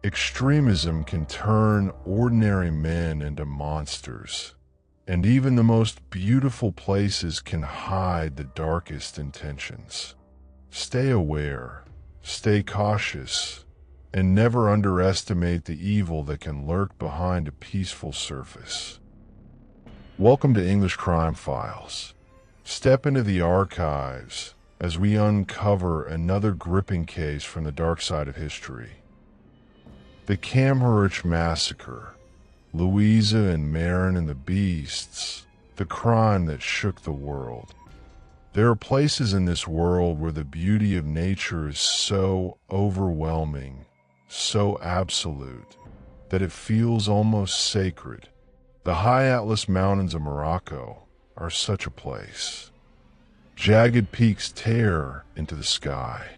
Extremism can turn ordinary men into monsters, and even the most beautiful places can hide the darkest intentions. Stay aware, stay cautious, and never underestimate the evil that can lurk behind a peaceful surface. Welcome to English Crime Files. Step into the archives as we uncover another gripping case from the dark side of history. The Chamharouch Massacre, Louisa and Maren and the Beasts, the crime that shook the world. There are places in this world where the beauty of nature is so overwhelming, so absolute, that it feels almost sacred. The high Atlas Mountains of Morocco are such a place. Jagged peaks tear into the sky.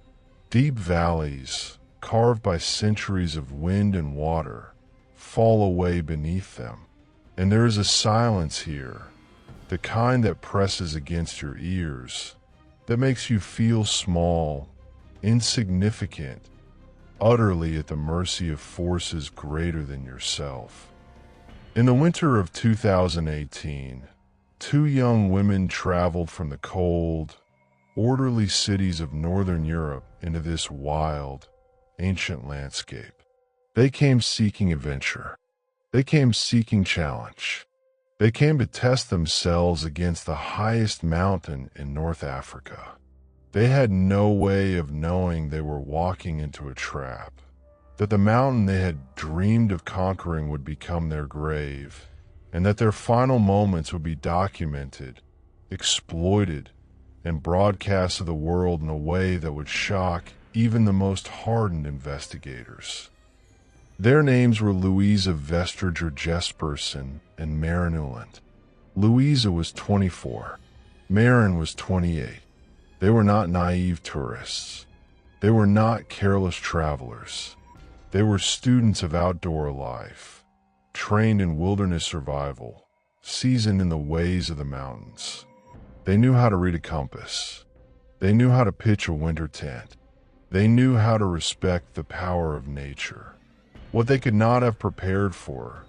Deep valleys, carved by centuries of wind and water, fall away beneath them. And there is a silence here, the kind that presses against your ears, that makes you feel small, insignificant, utterly at the mercy of forces greater than yourself. In the winter of 2018, two young women traveled from the cold, orderly cities of northern Europe into this wild, ancient landscape. They came seeking adventure. They came seeking challenge. They came to test themselves against the highest mountain in North Africa. They had no way of knowing they were walking into a trap, that the mountain they had dreamed of conquering would become their grave, and that their final moments would be documented, exploited, and broadcast to the world in a way that would shock even the most hardened investigators. Their names were Louisa Jespersen and Maren Uland. Louisa was 24. Maren was 28. They were not naive tourists. They were not careless travelers. They were students of outdoor life, trained in wilderness survival, seasoned in the ways of the mountains. They knew how to read a compass. They knew how to pitch a winter tent. They knew how to respect the power of nature. What they could not have prepared for,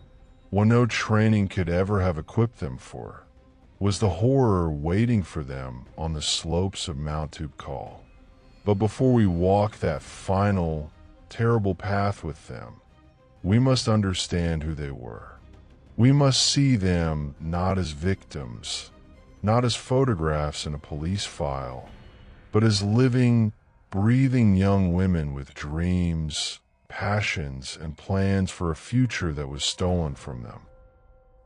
what no training could ever have equipped them for, was the horror waiting for them on the slopes of Mount Toubkal. But before we walk that final, terrible path with them, we must understand who they were. We must see them not as victims, not as photographs in a police file, but as living, breathing young women with dreams, passions, and plans for a future that was stolen from them.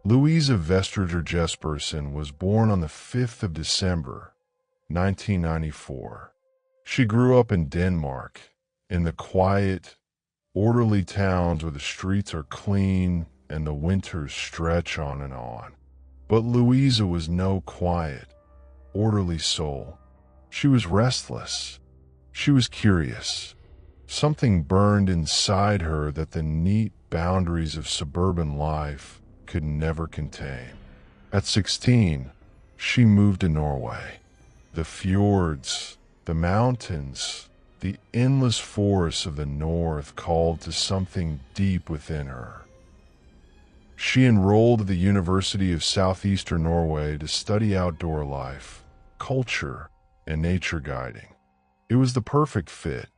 Louisa Jespersen was born on the 5th of December, 1994. She grew up in Denmark, in the quiet, orderly towns where the streets are clean and the winters stretch on and on. But Louisa was no quiet, orderly soul. She was restless. She was curious. Something burned inside her that the neat boundaries of suburban life could never contain. At 16, she moved to Norway. The fjords, the mountains, the endless forests of the north called to something deep within her. She enrolled at the University of Southeastern Norway to study outdoor life, culture, and nature guiding. It was the perfect fit.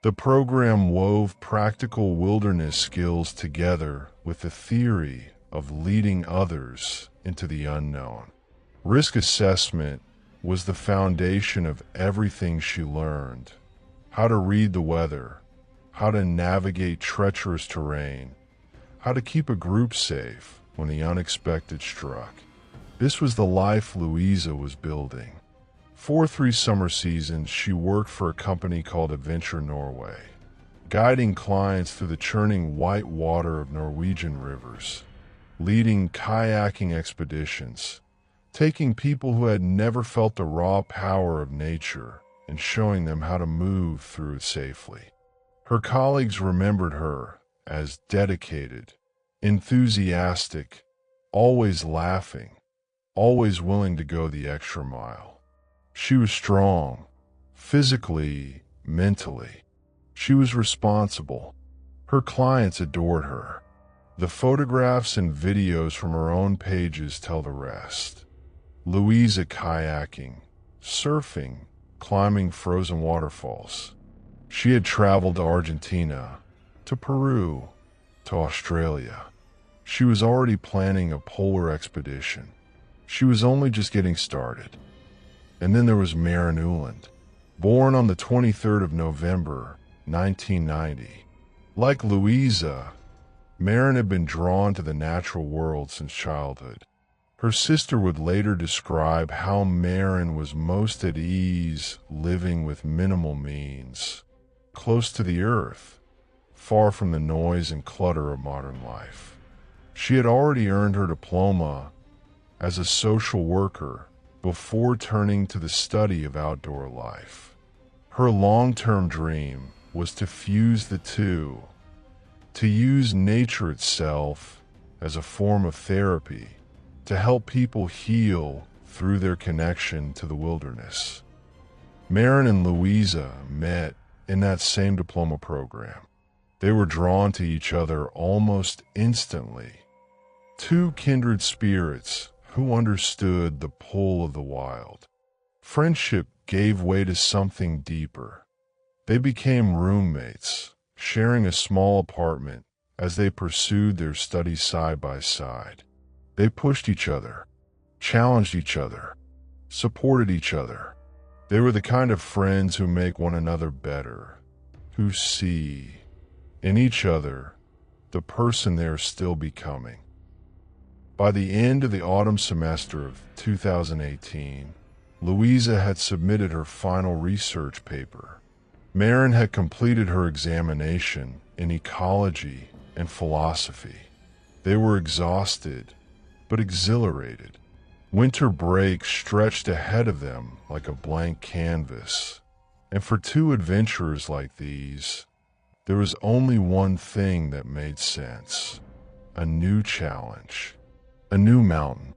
The program wove practical wilderness skills together with the theory of leading others into the unknown. Risk assessment was the foundation of everything she learned: how to read the weather, how to navigate treacherous terrain, how to keep a group safe when the unexpected struck. This was the life Louisa was building. For 3 summer seasons, she worked for a company called Adventure Norway, guiding clients through the churning white water of Norwegian rivers, leading kayaking expeditions, taking people who had never felt the raw power of nature and showing them how to move through it safely. Her colleagues remembered her as dedicated, enthusiastic, always laughing, always willing to go the extra mile. She was strong, physically, mentally. She was responsible. Her clients adored her. The photographs and videos from her own pages tell the rest. Louisa kayaking, surfing, climbing frozen waterfalls. She had traveled to Argentina, to Peru, to Australia. She was already planning a polar expedition. She was only just getting started. And then there was Maren, born on the 23rd of November, 1990. Like Louisa, Maren had been drawn to the natural world since childhood. Her sister would later describe how Maren was most at ease living with minimal means, close to the earth, far from the noise and clutter of modern life. She had already earned her diploma as a social worker before turning to the study of outdoor life. Her long-term dream was to fuse the two, to use nature itself as a form of therapy, to help people heal through their connection to the wilderness. Maren and Louisa met in that same diploma program. They were drawn to each other almost instantly. Two kindred spirits who understood the pull of the wild. Friendship gave way to something deeper. They became roommates, sharing a small apartment as they pursued their studies side by side. They pushed each other, challenged each other, supported each other. They were the kind of friends who make one another better, who see in each other the person they are still becoming. By the end of the autumn semester of 2018, Louisa had submitted her final research paper. Maren had completed her examination in ecology and philosophy. They were exhausted, but exhilarated. Winter break stretched ahead of them like a blank canvas. And for two adventurers like these, there was only one thing that made sense: a new challenge, a new mountain.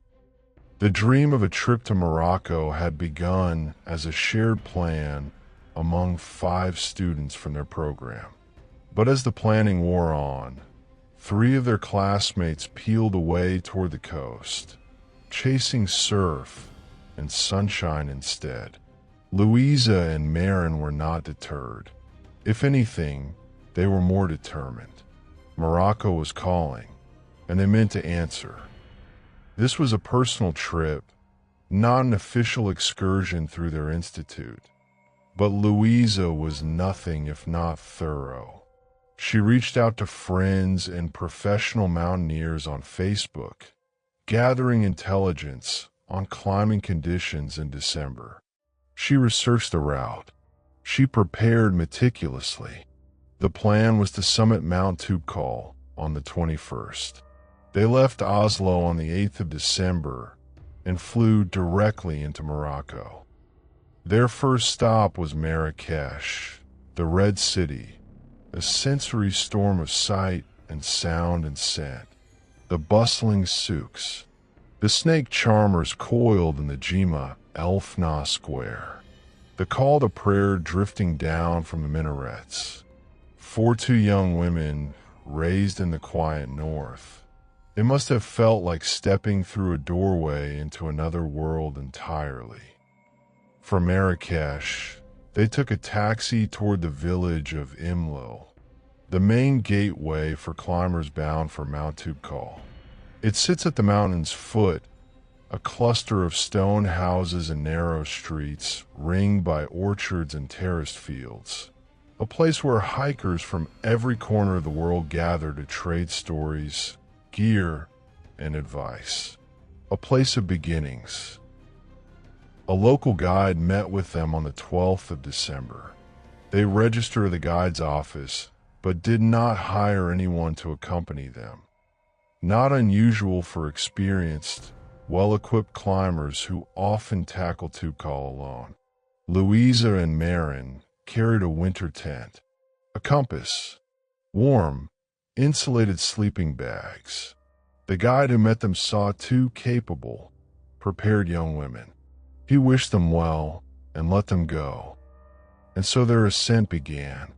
The dream of a trip to Morocco had begun as a shared plan among 5 students from their program. But as the planning wore on, 3 of their classmates peeled away toward the coast, chasing surf and sunshine instead. Louisa and Maren were not deterred. If anything, they were more determined. Morocco was calling, and they meant to answer. This was a personal trip, not an official excursion through their institute. But Louisa was nothing if not thorough. She reached out to friends and professional mountaineers on Facebook, gathering intelligence on climbing conditions in December. She researched the route. She prepared meticulously. The plan was to summit Mount Toubkal on the 21st. They left Oslo on the 8th of December and flew directly into Morocco. Their first stop was Marrakesh, the Red City, a sensory storm of sight and sound and scent. The bustling souks, the snake charmers coiled in the Jima Elfna Square, the call to prayer drifting down from the minarets. For 2 young women raised in the quiet north, it must have felt like stepping through a doorway into another world entirely. From Marrakesh, they took a taxi toward the village of Imlo, the main gateway for climbers bound for Mount Toubkal. It sits at the mountain's foot, a cluster of stone houses and narrow streets ringed by orchards and terraced fields, a place where hikers from every corner of the world gather to trade stories, gear, and advice. A place of beginnings. A local guide met with them on the 12th of December. They registered at the guide's office, but did not hire anyone to accompany them. Not unusual for experienced, well-equipped climbers who often tackle Toubkal alone. Louisa and Maren carried a winter tent, a compass, warm, insulated sleeping bags. The guide who met them saw 2 capable, prepared young women. He wished them well and let them go. And so their ascent began.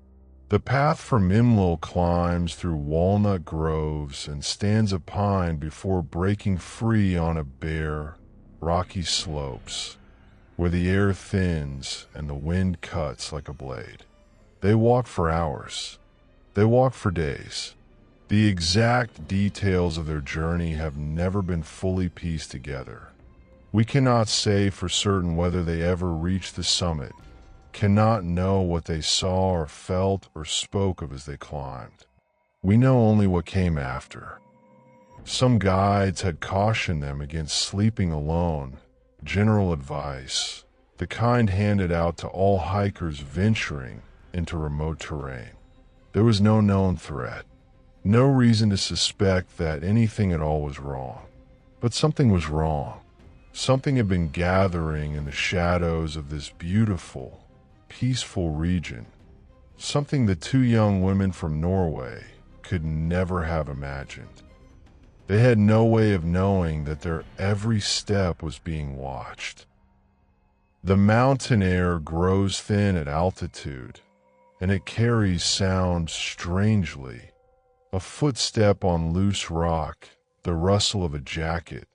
The path from Imlil climbs through walnut groves and stands of pine before breaking free on a bare, rocky slopes, where the air thins and the wind cuts like a blade. They walk for hours. They walk for days. The exact details of their journey have never been fully pieced together. We cannot say for certain whether they ever reached the summit, cannot know what they saw or felt or spoke of as they climbed. We know only what came after. Some guides had cautioned them against sleeping alone, general advice, the kind handed out to all hikers venturing into remote terrain. There was no known threat, no reason to suspect that anything at all was wrong. But something was wrong. Something had been gathering in the shadows of this beautiful, peaceful region, something the two young women from Norway could never have imagined. They had no way of knowing that their every step was being watched. The mountain air grows thin at altitude, and it carries sounds strangely. A footstep on loose rock, the rustle of a jacket,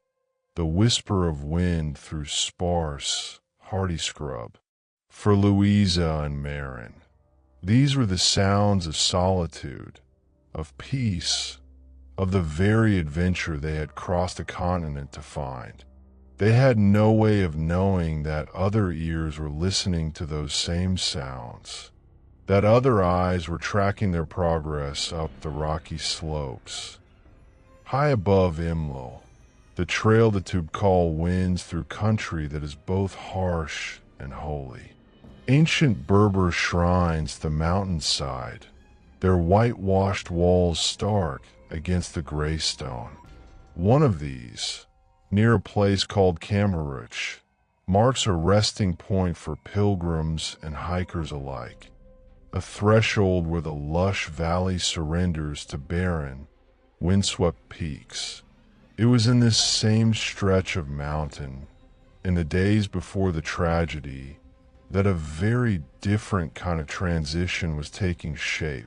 the whisper of wind through sparse, hardy scrub. For Louisa and Maren, these were the sounds of solitude, of peace, of the very adventure they had crossed a continent to find. They had no way of knowing that other ears were listening to those same sounds, that other eyes were tracking their progress up the rocky slopes. High above Imlil, the trail to Toubkal winds through country that is both harsh and holy. Ancient Berber shrines the mountainside, their whitewashed walls stark against the gray stone. One of these, near a place called Chamharouch, marks a resting point for pilgrims and hikers alike, a threshold where the lush valley surrenders to barren, windswept peaks. It was in this same stretch of mountain, in the days before the tragedy, that a very different kind of transition was taking shape.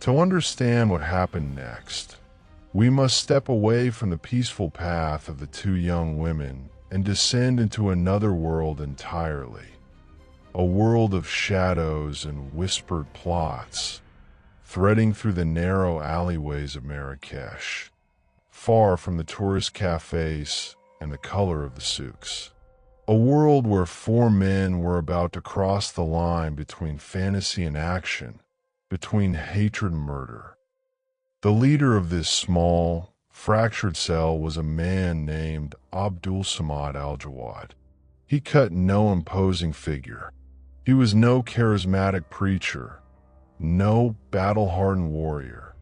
To understand what happened next, we must step away from the peaceful path of the two young women and descend into another world entirely, a world of shadows and whispered plots, threading through the narrow alleyways of Marrakesh, far from the tourist cafes and the color of the souks. A world where four men were about to cross the line between fantasy and action, between hatred and murder. The leader of this small, fractured cell was a man named Abdul Samad al-Jawad. He cut no imposing figure. He was no charismatic preacher, no battle-hardened warrior,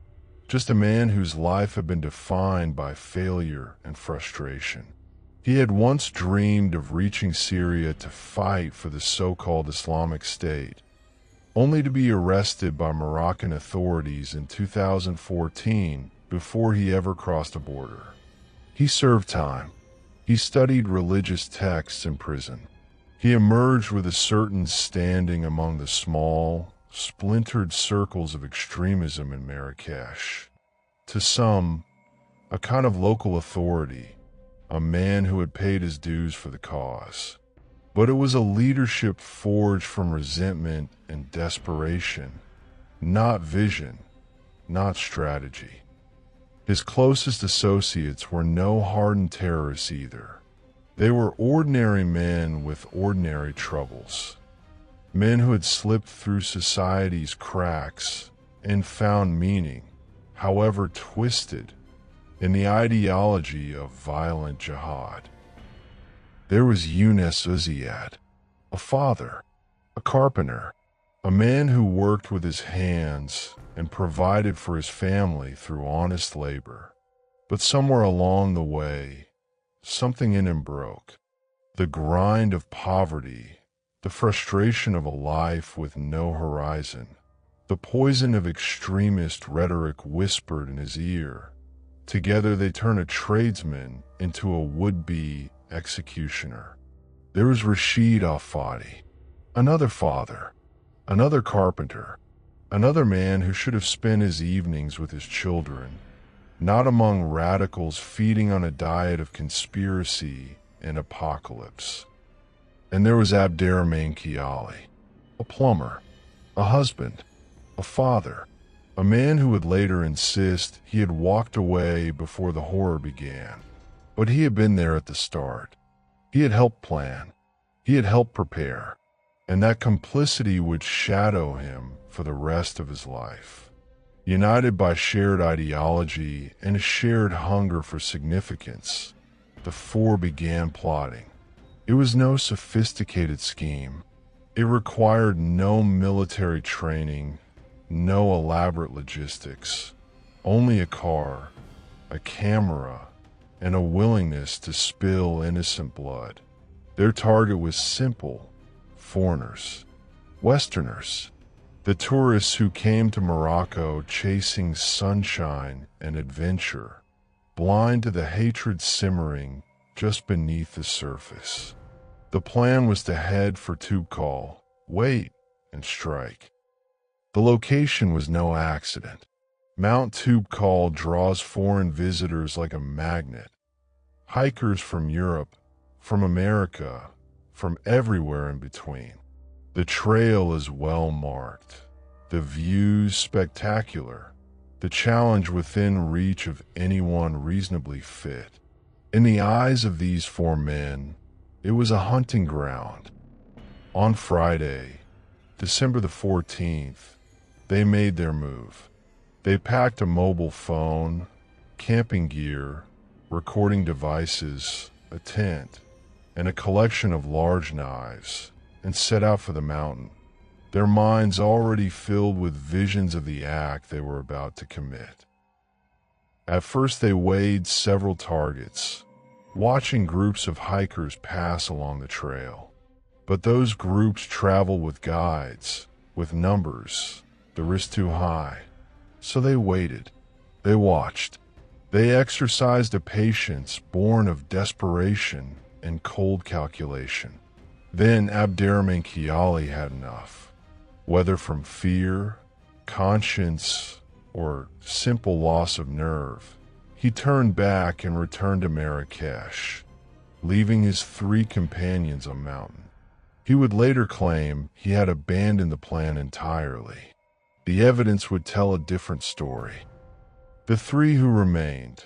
just a man whose life had been defined by failure and frustration. He had once dreamed of reaching Syria to fight for the so-called Islamic State, only to be arrested by Moroccan authorities in 2014 before he ever crossed a border. He served time. He studied religious texts in prison. He emerged with a certain standing among the small, splintered circles of extremism in Marrakesh. To some, a kind of local authority, a man who had paid his dues for the cause. But it was a leadership forged from resentment and desperation, not vision, not strategy. His closest associates were no hardened terrorists either. They were ordinary men with ordinary troubles, men who had slipped through society's cracks and found meaning, however twisted, in the ideology of violent jihad. There was Yunus Uzziad, a father, a carpenter, a man who worked with his hands and provided for his family through honest labor. But somewhere along the way, something in him broke. The grind of poverty, the frustration of a life with no horizon, the poison of extremist rhetoric whispered in his ear. Together they turn a tradesman into a would-be executioner. There was Rashid Al-Fadi, another father, another carpenter, Another man who should have spent his evenings with his children, not among radicals feeding on a diet of conspiracy and apocalypse. And there was Abderrahmane Kiali, a plumber, a husband, a father, a man who would later insist he had walked away before the horror began. But he had been there at the start. He had helped plan. He had helped prepare. And that complicity would shadow him for the rest of his life. United by shared ideology and a shared hunger for significance, the four began plotting. It was no sophisticated scheme. It required no military training, no elaborate logistics, only a car, a camera, and a willingness to spill innocent blood. Their target was simple: foreigners, Westerners, the tourists who came to Morocco chasing sunshine and adventure, blind to the hatred simmering just beneath the surface. The plan was to head for Toubkal, wait, and strike. The location was no accident. Mount Toubkal draws foreign visitors like a magnet. Hikers from Europe, from America, from everywhere in between. The trail is well marked, the views spectacular, the challenge within reach of anyone reasonably fit. In the eyes of these four men, it was a hunting ground. On Friday, December the 14th, they made their move. They packed a mobile phone, camping gear, recording devices, a tent, and a collection of large knives, and set out for the mountain, their minds already filled with visions of the act they were about to commit. At first they weighed several targets, watching groups of hikers pass along the trail. But those groups travel with guides, with numbers, the risk too high. So they waited, they watched, they exercised a patience born of desperation and cold calculation. Then Abderrahmane Kiali had enough. Whether from fear, conscience, or simple loss of nerve, he turned back and returned to Marrakesh, leaving his three companions on mountain. He would later claim he had abandoned the plan entirely. The evidence would tell a different story. The three who remained,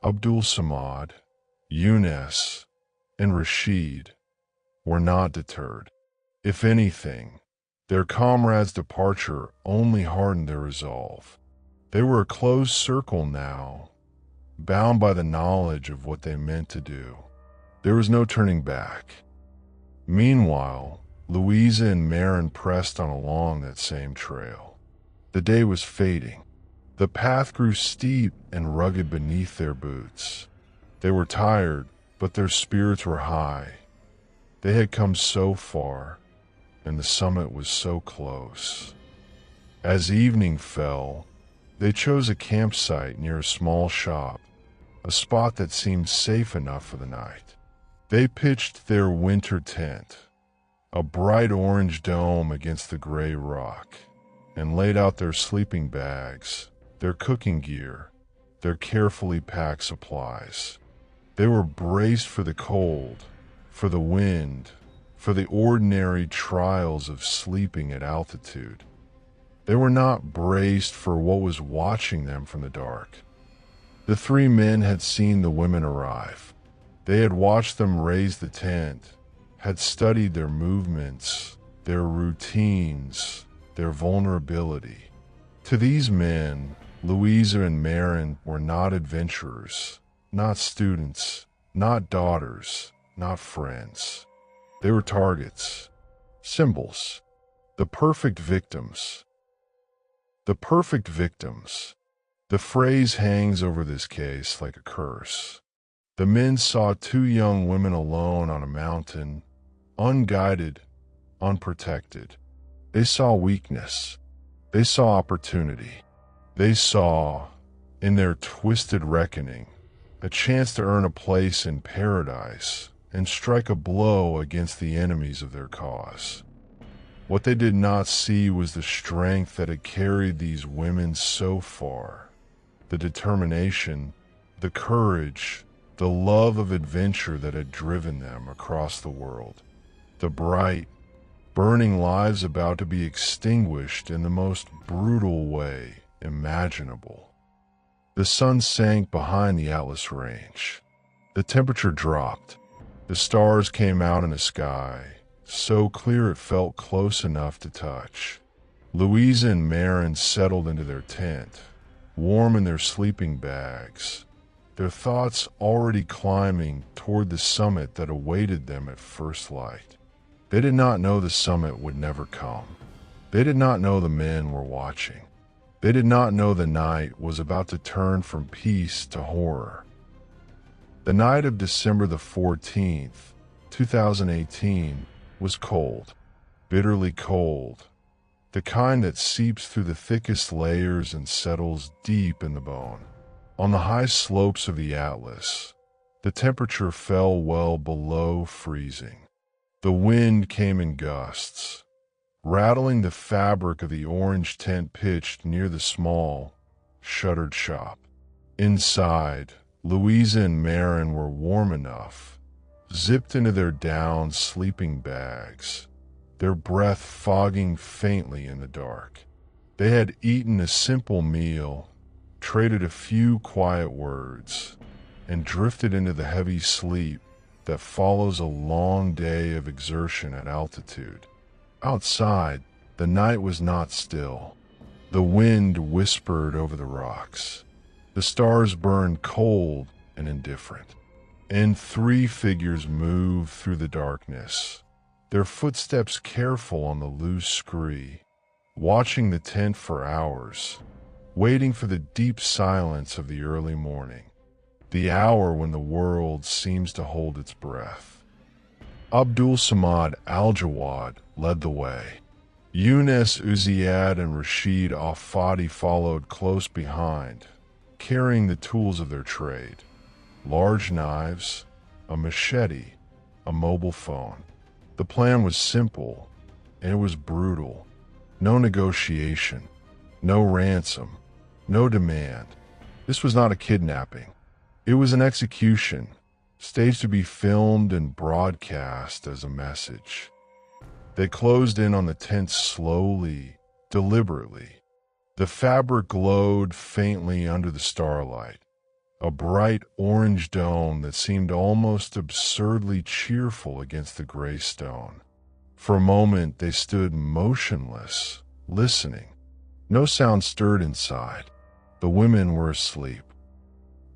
Abdul Samad, Younes, and Rashid, were not deterred. If anything, their comrades' departure only hardened their resolve. They were a closed circle now, bound by the knowledge of what they meant to do. There was no turning back. Meanwhile, Louisa and Maren pressed on along that same trail. The day was fading. The path grew steep and rugged beneath their boots. They were tired, but their spirits were high. They had come so far, and the summit was so close. As evening fell, they chose a campsite near a small shop, a spot that seemed safe enough for the night. They pitched their winter tent, a bright orange dome against the gray rock, and laid out their sleeping bags, their cooking gear, their carefully packed supplies. They were braced for the cold, for the wind, for the ordinary trials of sleeping at altitude. They were not braced for what was watching them from the dark. The three men had seen the women arrive. They had watched them raise the tent, had studied their movements, their routines, their vulnerability. To these men, Louisa and Maren were not adventurers, not students, not daughters, not friends. They were targets, symbols, the perfect victims. The perfect victims. The phrase hangs over this case like a curse. The men saw two young women alone on a mountain, unguided, unprotected. They saw weakness. They saw opportunity. They saw, in their twisted reckoning, a chance to earn a place in paradise and strike a blow against the enemies of their cause. What they did not see was the strength that had carried these women so far, the determination, the courage, the love of adventure that had driven them across the world. The bright, burning lives about to be extinguished in the most brutal way imaginable. The sun sank behind the Atlas Range. The temperature dropped. The stars came out in the sky, so clear it felt close enough to touch. Louisa and Maren settled into their tent, warm in their sleeping bags, their thoughts already climbing toward the summit that awaited them at first light. They did not know the summit would never come. They did not know the men were watching. They did not know the night was about to turn from peace to horror. The night of December the 14th, 2018, was cold, bitterly cold, the kind that seeps through the thickest layers and settles deep in the bone. On the high slopes of the Atlas, the temperature fell well below freezing. The wind came in gusts, rattling the fabric of the orange tent pitched near the small, shuttered shop. Inside, Louisa and Maren were warm enough, zipped into their down sleeping bags, their breath fogging faintly in the dark. They had eaten a simple meal, traded a few quiet words, and drifted into the heavy sleep that follows a long day of exertion at altitude. Outside, the night was not still. The wind whispered over the rocks. The stars burned cold and indifferent. And three figures moved through the darkness, their footsteps careful on the loose scree, watching the tent for hours, waiting for the deep silence of the early morning, the hour when the world seems to hold its breath. Abdul Samad Al-Jawad led the way. Younes Uziad and Rashid Al-Fadi followed close behind, carrying the tools of their trade: large knives, a machete, a mobile phone. The plan was simple, and it was brutal. No negotiation, no ransom, no demand. This was not a kidnapping. It was an execution, staged to be filmed and broadcast as a message. They closed in on the tent slowly, deliberately. The fabric glowed faintly under the starlight, a bright orange dome that seemed almost absurdly cheerful against the gray stone. For a moment they stood motionless, listening. No sound stirred inside. The women were asleep.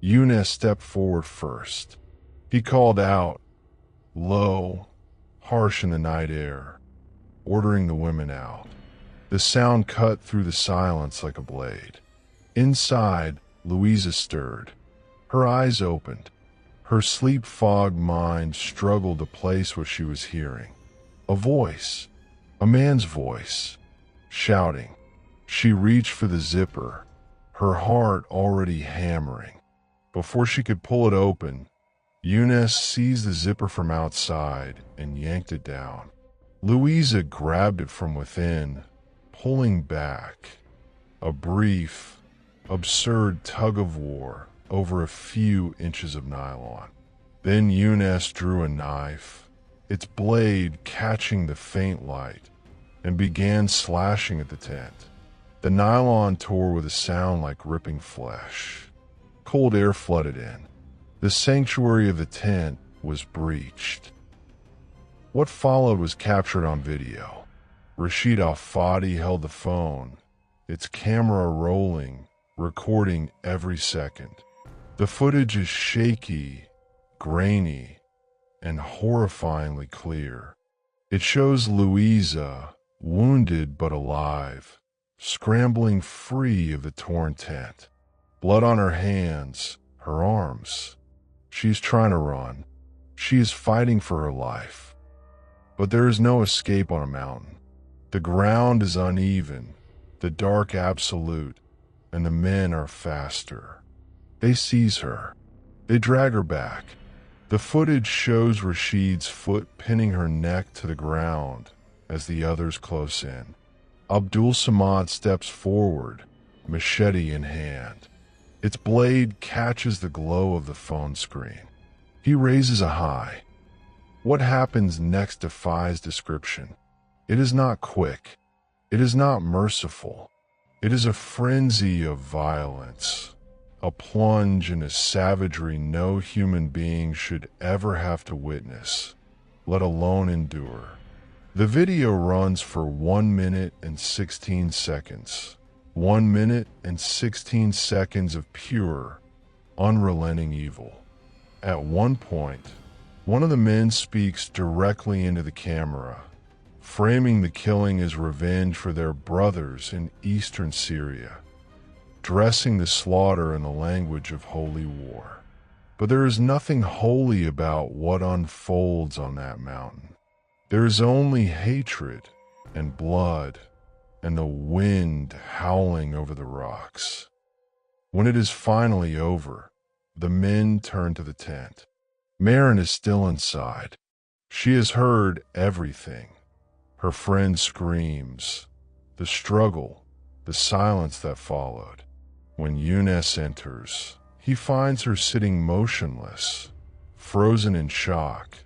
Younes stepped forward first. He called out, low, harsh in the night air, ordering the women out. The sound cut through the silence like a blade. Inside, Louisa stirred. Her eyes opened. Her sleep-fogged mind struggled to place what she was hearing. A voice, a man's voice, shouting. She reached for the zipper, her heart already hammering. Before she could pull it open, Younes seized the zipper from outside and yanked it down. Louisa grabbed it from within, pulling back. A brief, absurd tug-of-war over a few inches of nylon. Then Younes drew a knife, its blade catching the faint light, and began slashing at the tent. The nylon tore with a sound like ripping flesh. Cold air flooded in. The sanctuary of the tent was breached. What followed was captured on video. Rashid Al-Fadi held the phone, its camera rolling, recording every second. The footage is shaky, grainy, and horrifyingly clear. It shows Louisa, wounded but alive, scrambling free of the torn tent. Blood on her hands, her arms. She's trying to run. She is fighting for her life. But there is no escape on a mountain. The ground is uneven, the dark absolute, and the men are faster. They seize her. They drag her back. The footage shows Rashid's foot pinning her neck to the ground as the others close in. Abdul Samad steps forward, machete in hand. Its blade catches the glow of the phone screen. He raises a high. What happens next defies description. It is not quick. It is not merciful. It is a frenzy of violence, a plunge into savagery no human being should ever have to witness, let alone endure. The video runs for 1 minute and 16 seconds. 1 minute and 16 seconds of pure, unrelenting evil. At one point, one of the men speaks directly into the camera, framing the killing as revenge for their brothers in eastern Syria, dressing the slaughter in the language of holy war. But there is nothing holy about what unfolds on that mountain. There is only hatred and blood and the wind howling over the rocks. When it is finally over, the men turn to the tent. Maren is still inside. She has heard everything. Her friend screams, the struggle, the silence that followed. When Younes enters, he finds her sitting motionless, frozen in shock,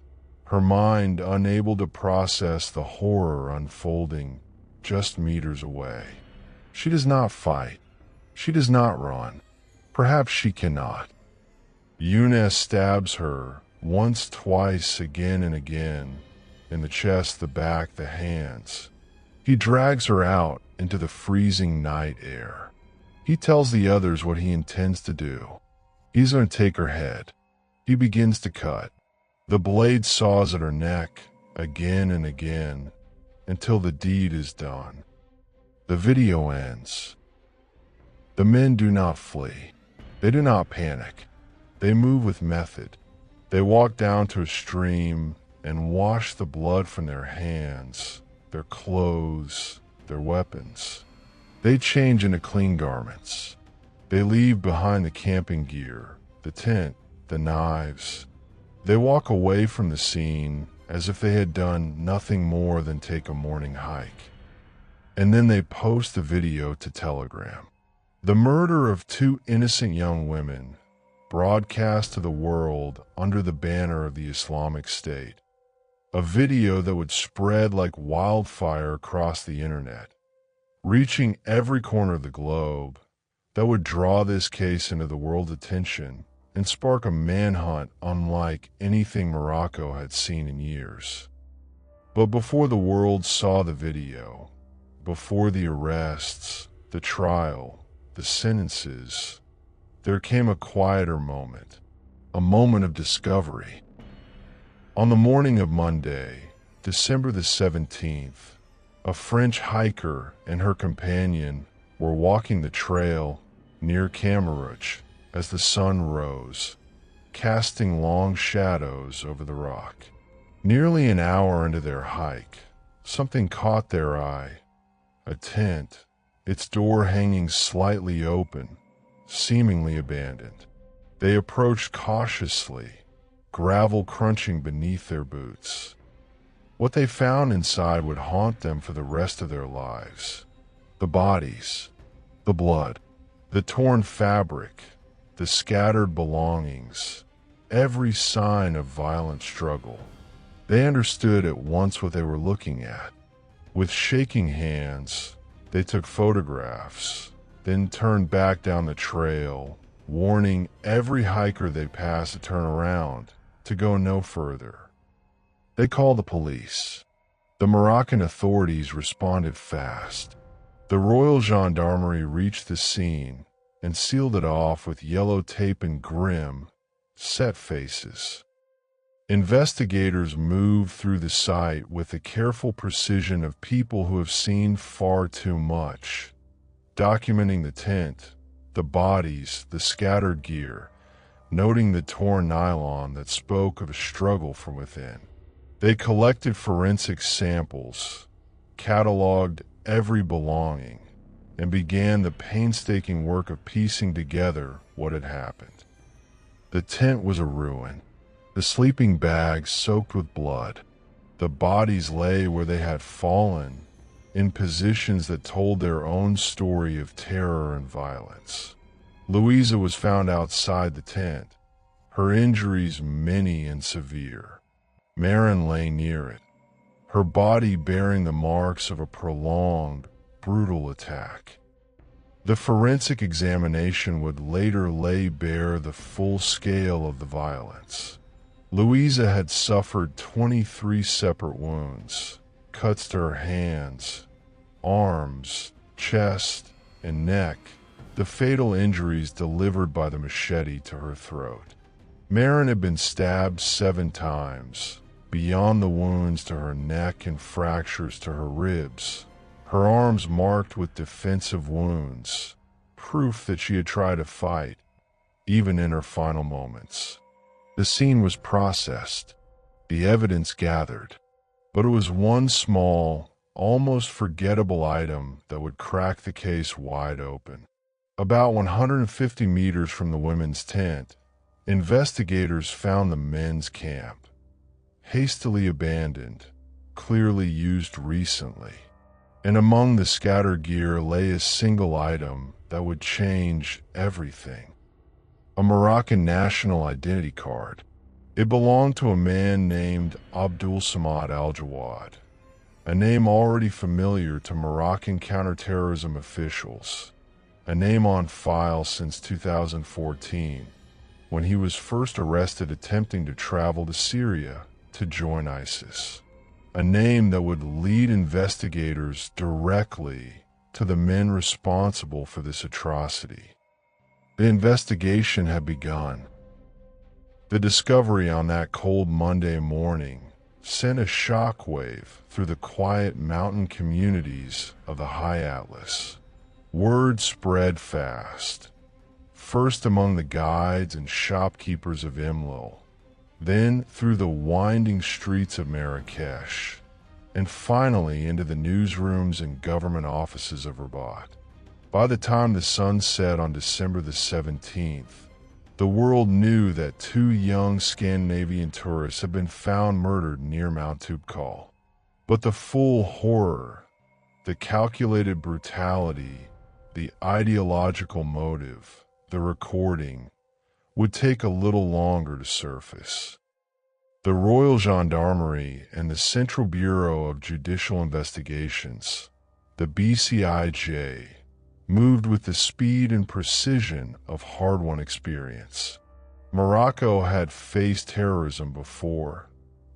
her mind unable to process the horror unfolding just meters away. She does not fight. She does not run. Perhaps she cannot. Younes stabs her once, twice, again and again, in the chest, the back, the hands. He drags her out into the freezing night air. He tells the others what he intends to do. He's going to take her head. He begins to cut. The blade saws at her neck again and again until the deed is done. The video ends. The men do not flee. They do not panic. They move with method. They walk down to a stream and wash the blood from their hands, their clothes, their weapons. They change into clean garments. They leave behind the camping gear, the tent, the knives. They walk away from the scene as if they had done nothing more than take a morning hike. And then they post the video to Telegram. The murder of 2 innocent young women, broadcast to the world under the banner of the Islamic State. A video that would spread like wildfire across the internet, reaching every corner of the globe, that would draw this case into the world's attention and spark a manhunt unlike anything Morocco had seen in years. But before the world saw the video, before the arrests, the trial, the sentences, there came a quieter moment, a moment of discovery. On the morning of Monday, December the 17th, a French hiker and her companion were walking the trail near Chamharouch as the sun rose, casting long shadows over the rock. Nearly an hour into their hike, something caught their eye. A tent, its door hanging slightly open, seemingly abandoned. They approached cautiously, gravel crunching beneath their boots. What they found inside would haunt them for the rest of their lives. The bodies, the blood, the torn fabric, the scattered belongings, every sign of violent struggle. They understood at once what they were looking at. With shaking hands, they took photographs, then turned back down the trail, warning every hiker they passed to turn around, to go no further. They called the police. The Moroccan authorities responded fast. The Royal Gendarmerie reached the scene and sealed it off with yellow tape and grim, set faces. Investigators moved through the site with the careful precision of people who have seen far too much, documenting the tent, the bodies, the scattered gear, noting the torn nylon that spoke of a struggle from within. They collected forensic samples, cataloged every belonging, and began the painstaking work of piecing together what had happened. The tent was a ruin, the sleeping bags soaked with blood, The bodies lay where they had fallen, in positions that told their own story of terror and violence. Louisa was found outside the tent, her injuries many and severe. Maren lay near it, her body bearing the marks of a prolonged, brutal attack. The forensic examination would later lay bare the full scale of the violence. Louisa had suffered 23 separate wounds, cuts to her hands, arms, chest, and neck, the fatal injuries delivered by the machete to her throat. Maren had been stabbed 7 times, beyond the wounds to her neck and fractures to her ribs, her arms marked with defensive wounds, proof that she had tried to fight, even in her final moments. The scene was processed, the evidence gathered, but it was one small, almost forgettable item that would crack the case wide open. About 150 meters from the women's tent, investigators found the men's camp, hastily abandoned, clearly used recently. And among the scattered gear lay a single item that would change everything. A Moroccan national identity card. It belonged to a man named Abdul Samad Al-Jawad, a name already familiar to Moroccan counterterrorism officials, a name on file since 2014, when he was first arrested attempting to travel to Syria to join ISIS. A name that would lead investigators directly to the men responsible for this atrocity. The investigation had begun. The discovery on that cold Monday morning sent a shockwave through the quiet mountain communities of the High Atlas. Word spread fast, first among the guides and shopkeepers of Imlil, then through the winding streets of Marrakesh, and finally into the newsrooms and government offices of Rabat. By the time the sun set on December the 17th, the world knew that 2 young Scandinavian tourists had been found murdered near Mount Toubkal. But the full horror, the calculated brutality, the ideological motive, the recording, would take a little longer to surface. The Royal Gendarmerie and the Central Bureau of Judicial Investigations, the BCIJ, moved with the speed and precision of hard-won experience. Morocco had faced terrorism before: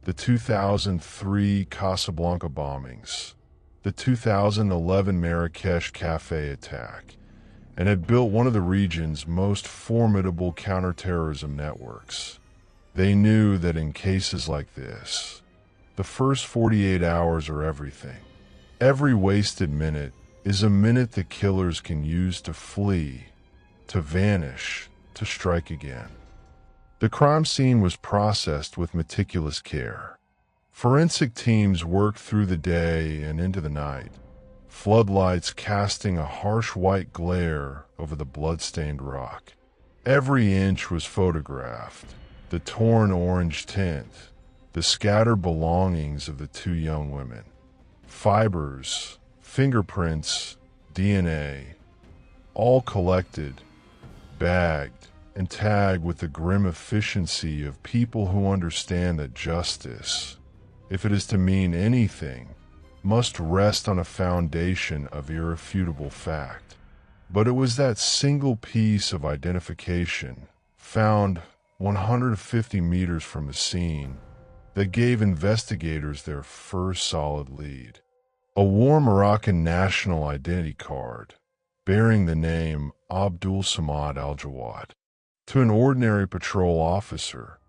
the 2003 Casablanca bombings, the 2011 Marrakesh cafe attack, and had built one of the region's most formidable counterterrorism networks. They knew that in cases like this, the first 48 hours are everything. Every wasted minute is a minute the killers can use to flee, to vanish, to strike again. The crime scene was processed with meticulous care. Forensic teams worked through the day and into the night, floodlights casting a harsh white glare over the blood-stained rock. Every inch was photographed: the torn orange tent, the scattered belongings of the 2 young women, fibers, fingerprints, DNA, all collected, bagged, and tagged with the grim efficiency of people who understand that justice, if it is to mean anything, must rest on a foundation of irrefutable fact. But it was that single piece of identification, found 150 meters from the scene, that gave investigators their first solid lead. A warm Moroccan national identity card bearing the name Abdul Samad Al-Jawad. To an ordinary patrol officer,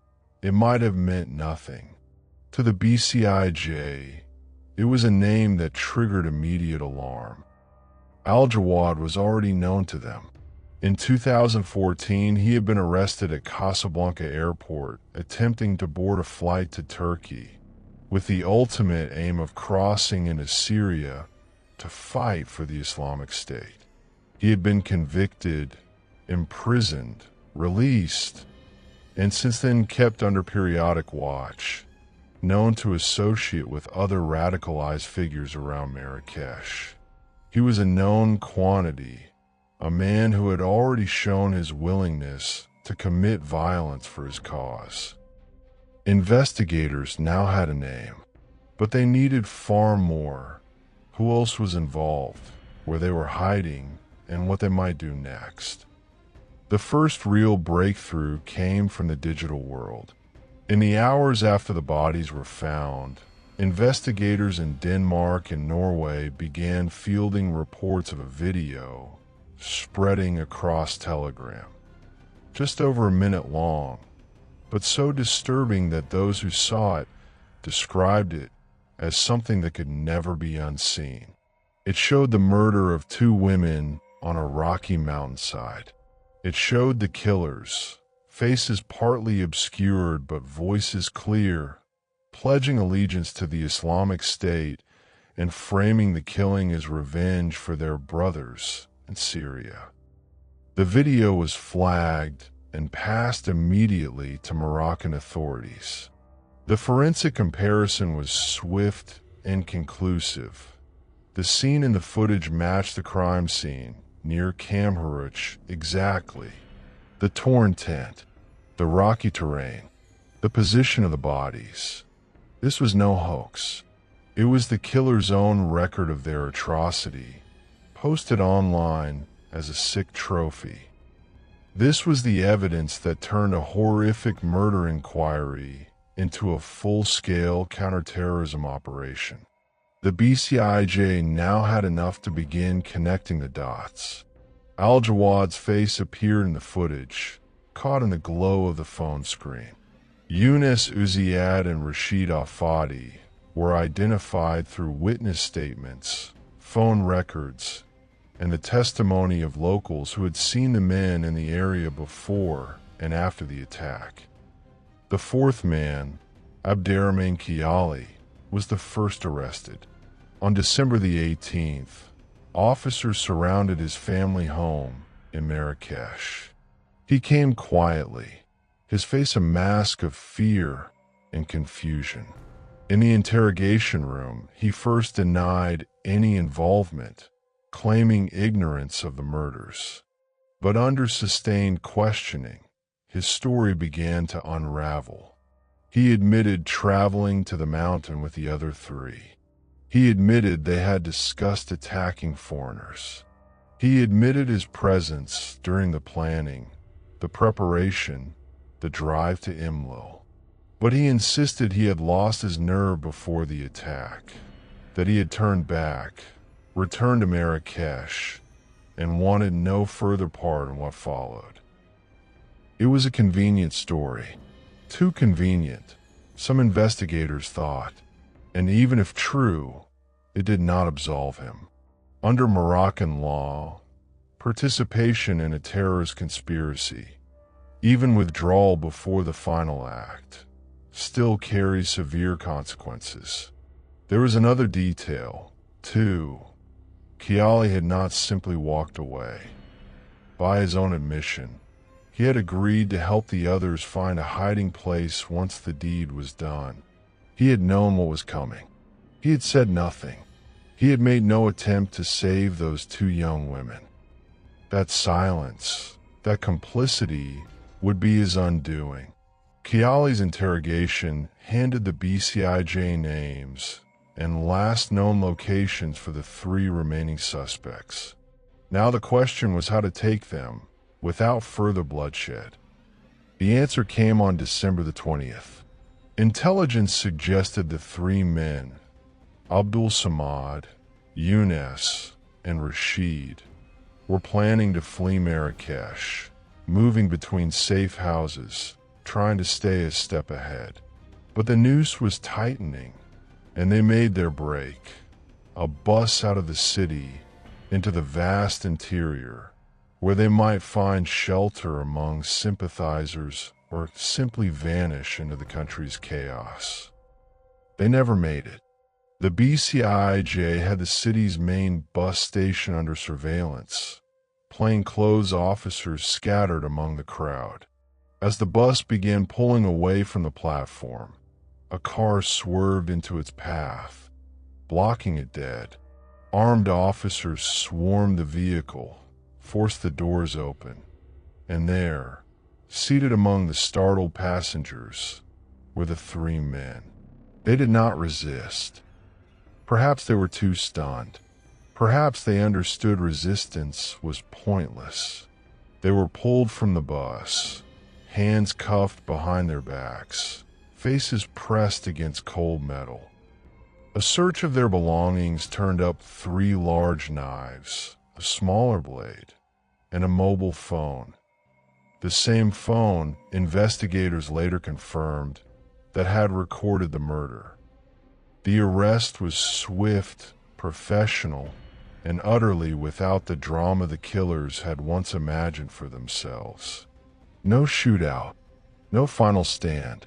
it might have meant nothing. To the BCIJ, it was a name that triggered immediate alarm. Al-Jawad was already known to them. In 2014, he had been arrested at Casablanca airport attempting to board a flight to Turkey, with the ultimate aim of crossing into Syria to fight for the Islamic State. He had been convicted, imprisoned, released, and since then kept under periodic watch. known to associate with other radicalized figures around Marrakesh. He was a known quantity, a man who had already shown his willingness to commit violence for his cause. Investigators now had a name, but they needed far more. Who else was involved, where they were hiding, and what they might do next. The first real breakthrough came from the digital world. In the hours after the bodies were found, investigators in Denmark and Norway began fielding reports of a video spreading across Telegram. Just over a minute long, but so disturbing that those who saw it described it as something that could never be unseen. It showed the murder of two women on a rocky mountainside. It showed the killers, faces partly obscured but voices clear, pledging allegiance to the Islamic State and framing the killing as revenge for their brothers in Syria. The video was flagged and passed immediately to Moroccan authorities. The forensic comparison was swift and conclusive. The scene in the footage matched the crime scene near Chamharouch exactly. The torn tent, the rocky terrain, the position of the bodies. This was no hoax. It was the killer's own record of their atrocity, posted online as a sick trophy. This was the evidence that turned a horrific murder inquiry into a full-scale counterterrorism operation. The BCIJ now had enough to begin connecting the dots. Al-Jawad's face appeared in the footage, caught in the glow of the phone screen. Younes Uziad and Rashid Al-Fadi were identified through witness statements, phone records, and the testimony of locals who had seen the men in the area before and after the attack. The fourth man, Abderrahmane Kiali, was the first arrested. On December the 18th, officers surrounded his family home in Marrakesh. He came quietly, his face a mask of fear and confusion. In the interrogation room, he first denied any involvement, claiming ignorance of the murders. But under sustained questioning, his story began to unravel. He admitted traveling to the mountain with the other three. He admitted they had discussed attacking foreigners. He admitted his presence during the planning, the preparation, the drive to Imlo. But he insisted he had lost his nerve before the attack, that he had turned back, returned to Marrakesh, and wanted no further part in what followed. It was a convenient story. Too convenient, some investigators thought, and even if true, it did not absolve him. Under Moroccan law, participation in a terrorist conspiracy, even withdrawal before the final act, still carries severe consequences. There was another detail, too. Kiali had not simply walked away. By his own admission, he had agreed to help the others find a hiding place once the deed was done. He had known what was coming. He had said nothing. He had made no attempt to save those two young women. That silence, that complicity, would be his undoing. Kiali's interrogation handed the BCIJ names and last known locations for the three remaining suspects. Now the question was how to take them without further bloodshed. The answer came on December the 20th. Intelligence suggested the three men, Abdul Samad, Younes, and Rashid, were planning to flee Marrakesh, moving between safe houses, trying to stay a step ahead. But the noose was tightening, and they made their break, a bus out of the city into the vast interior, where they might find shelter among sympathizers or simply vanish into the country's chaos. They never made it. The BCIJ had the city's main bus station under surveillance, plainclothes officers scattered among the crowd. As the bus began pulling away from the platform, a car swerved into its path, blocking it dead. Armed officers swarmed the vehicle, forced the doors open, and there, seated among the startled passengers, were the three men. They did not resist. Perhaps they were too stunned. Perhaps they understood resistance was pointless. They were pulled from the bus, hands cuffed behind their backs, faces pressed against cold metal. A search of their belongings turned up 3 large knives, a smaller blade, and a mobile phone. The same phone, investigators later confirmed, that had recorded the murder. The arrest was swift, professional, and utterly without the drama the killers had once imagined for themselves. No shootout, no final stand,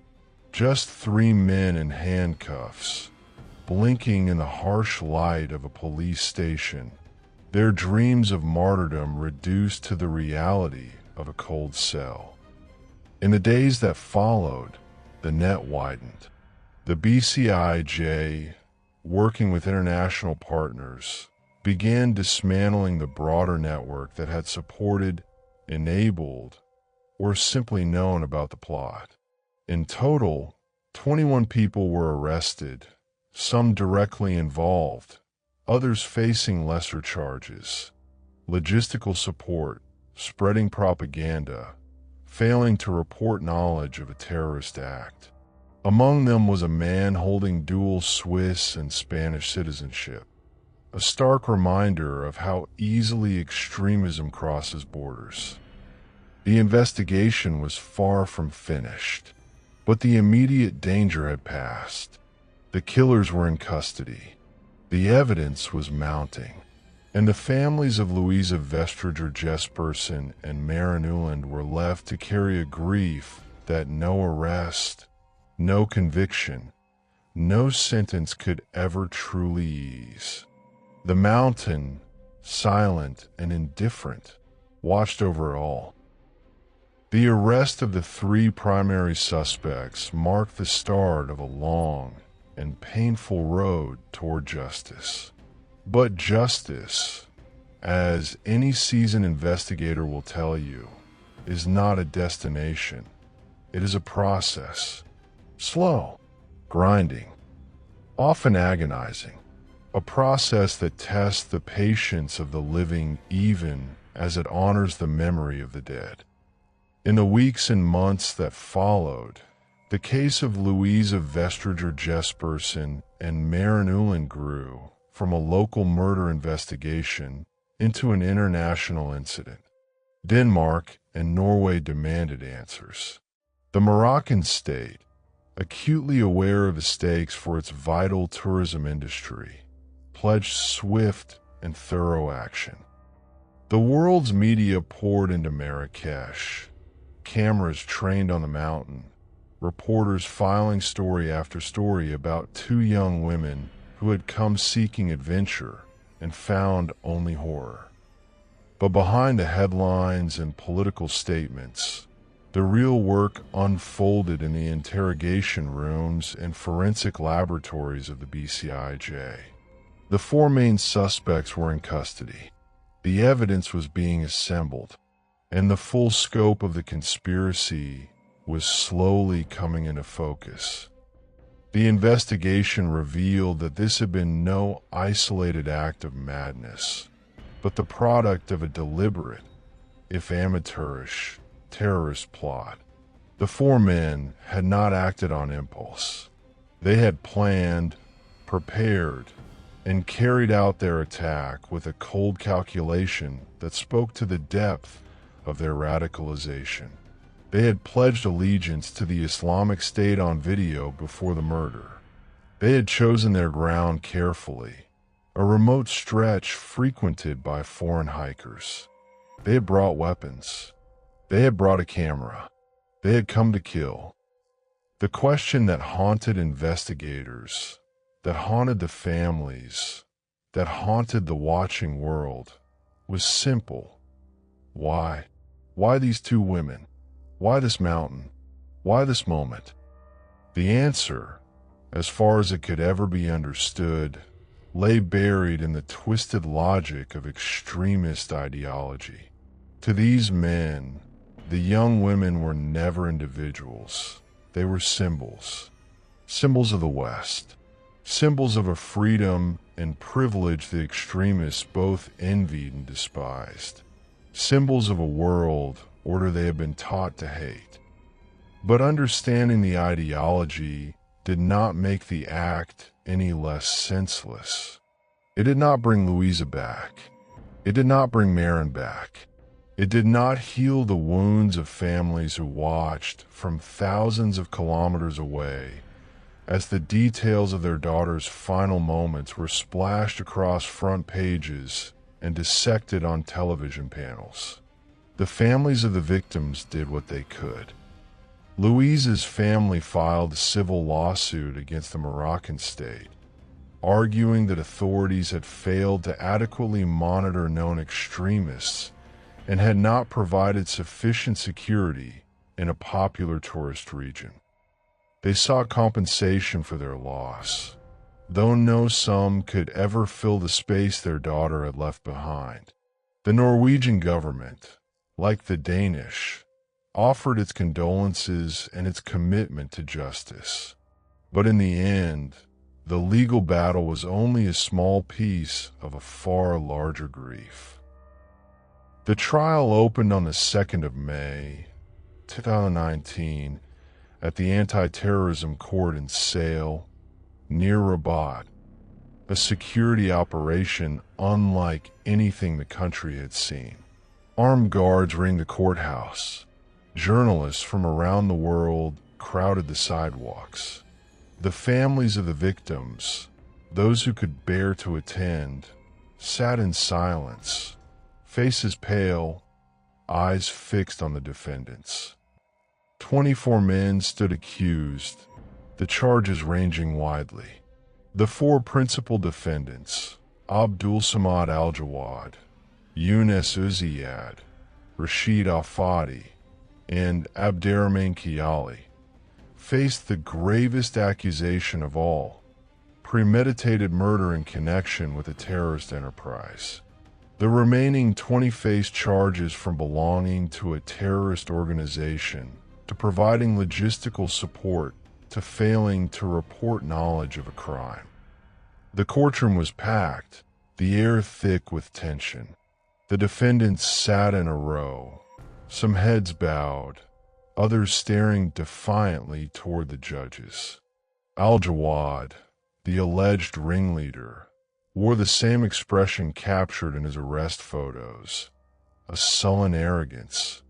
just 3 men in handcuffs, blinking in the harsh light of a police station, their dreams of martyrdom reduced to the reality of a cold cell. In the days that followed, the net widened. The BCIJ, working with international partners, began dismantling the broader network that had supported, enabled, or simply known about the plot. In total, 21 people were arrested, some directly involved, others facing lesser charges. Logistical support, spreading propaganda, failing to report knowledge of a terrorist act. Among them was a man holding dual Swiss and Spanish citizenship, a stark reminder of how easily extremism crosses borders. The investigation was far from finished, but the immediate danger had passed. The killers were in custody. The evidence was mounting, and the families of Louisa Vestriger Jespersen and Maren Uland were left to carry a grief that no arrest, no conviction, no sentence could ever truly ease. The mountain, silent and indifferent, watched over all. The arrest of the 3 primary suspects marked the start of a long and painful road toward justice. But justice, as any seasoned investigator will tell you, is not a destination. It is a process. Slow, grinding, often agonizing. A process that tests the patience of the living even as it honors the memory of the dead. In the weeks and months that followed, the case of Louisa Vestriger Jespersen and Maren Uland grew from a local murder investigation into an international incident. Denmark and Norway demanded answers. The Moroccan state, acutely aware of the stakes for its vital tourism industry, pledged swift and thorough action. The world's media poured into Marrakesh, cameras trained on the mountain, reporters filing story after story about 2 young women who had come seeking adventure and found only horror. But behind the headlines and political statements, the real work unfolded in the interrogation rooms and forensic laboratories of the BCIJ. The 4 main suspects were in custody. The evidence was being assembled, and the full scope of the conspiracy was slowly coming into focus. The investigation revealed that this had been no isolated act of madness, but the product of a deliberate, if amateurish, terrorist plot. The 4 men had not acted on impulse. They had planned, prepared, and carried out their attack with a cold calculation that spoke to the depth of their radicalization. They had pledged allegiance to the Islamic State on video before the murder. They had chosen their ground carefully, a remote stretch frequented by foreign hikers. They had brought weapons. They had brought a camera. They had come to kill. The question that haunted investigators, that haunted the families, that haunted the watching world, was simple. Why? Why these 2 women? Why this mountain? Why this moment? The answer, as far as it could ever be understood, lay buried in the twisted logic of extremist ideology. To these men, the young women were never individuals. They were symbols. Symbols of the West. Symbols of a freedom and privilege the extremists both envied and despised. Symbols of a world order they had been taught to hate. But understanding the ideology did not make the act any less senseless. It did not bring Louisa back. It did not bring Maren back. It did not heal the wounds of families who watched from thousands of kilometers away as the details of their daughter's final moments were splashed across front pages and dissected on television panels. The families of the victims did what they could. Louisa's family filed a civil lawsuit against the Moroccan state, arguing that authorities had failed to adequately monitor known extremists and had not provided sufficient security in a popular tourist region. They sought compensation for their loss, though no sum could ever fill the space their daughter had left behind. The Norwegian government, like the Danish, offered its condolences and its commitment to justice. But in the end, the legal battle was only a small piece of a far larger grief. The trial opened on the 2nd of May, 2019, at the anti-terrorism court in Sale, near Rabat, a security operation unlike anything the country had seen. Armed guards ringed the courthouse. Journalists from around the world crowded the sidewalks. The families of the victims, those who could bear to attend, sat in silence, faces pale, eyes fixed on the defendants. 24 men stood accused, the charges ranging widely. The 4 principal defendants, Abdul Samad Al-Jawad, Younes Uziad, Rashid Al-Fadi, and Abderrahmane Kiali, faced the gravest accusation of all: premeditated murder in connection with a terrorist enterprise. The remaining 20 faced charges from belonging to a terrorist organization, to providing logistical support, to failing to report knowledge of a crime. The courtroom was packed, the air thick with tension. The defendants sat in a row, some heads bowed, others staring defiantly toward the judges. Al-Jawad, the alleged ringleader, wore the same expression captured in his arrest photos, a sullen arrogance,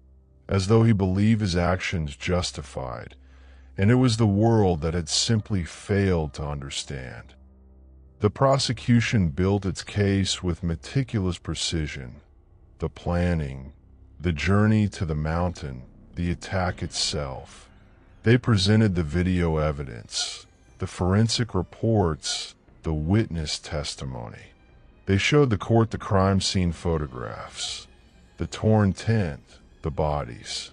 as though he believed his actions justified, and it was the world that had simply failed to understand. The prosecution built its case with meticulous precision: the planning, the journey to the mountain, the attack itself. They presented the video evidence, the forensic reports, the witness testimony. They showed the court the crime scene photographs, the torn tent, the bodies.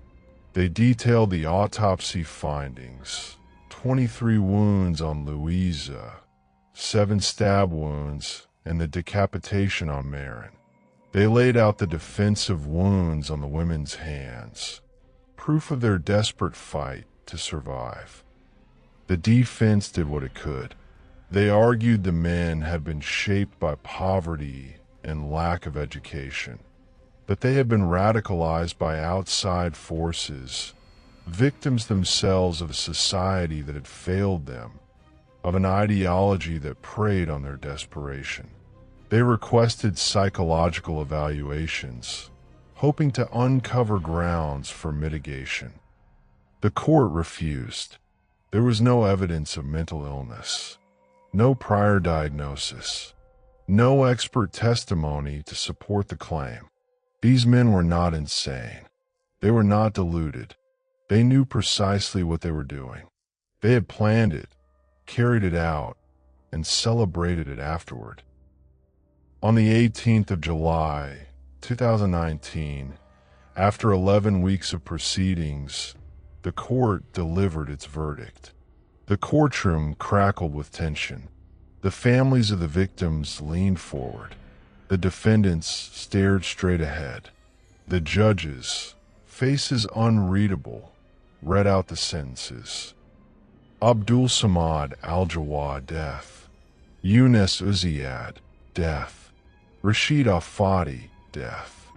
They detailed the autopsy findings: 23 wounds on Louisa, 7 stab wounds, and the decapitation on Maren. They laid out the defensive wounds on the women's hands, proof of their desperate fight to survive. The defense did what it could. They argued the men had been shaped by poverty and lack of education, that they had been radicalized by outside forces, victims themselves of a society that had failed them, of an ideology that preyed on their desperation. They requested psychological evaluations, hoping to uncover grounds for mitigation. The court refused. There was no evidence of mental illness, no prior diagnosis, no expert testimony to support the claim. These men were not insane. They were not deluded. They knew precisely what they were doing. They had planned it, carried it out, and celebrated it afterward. On the 18th of July, 2019, after 11 weeks of proceedings, the court delivered its verdict. The courtroom crackled with tension. The families of the victims leaned forward. The defendants stared straight ahead. The judges, faces unreadable, read out the sentences. Abdul Samad Al-Jawad, death. Younes Uziad, death. Rashid Al-Fadi, death.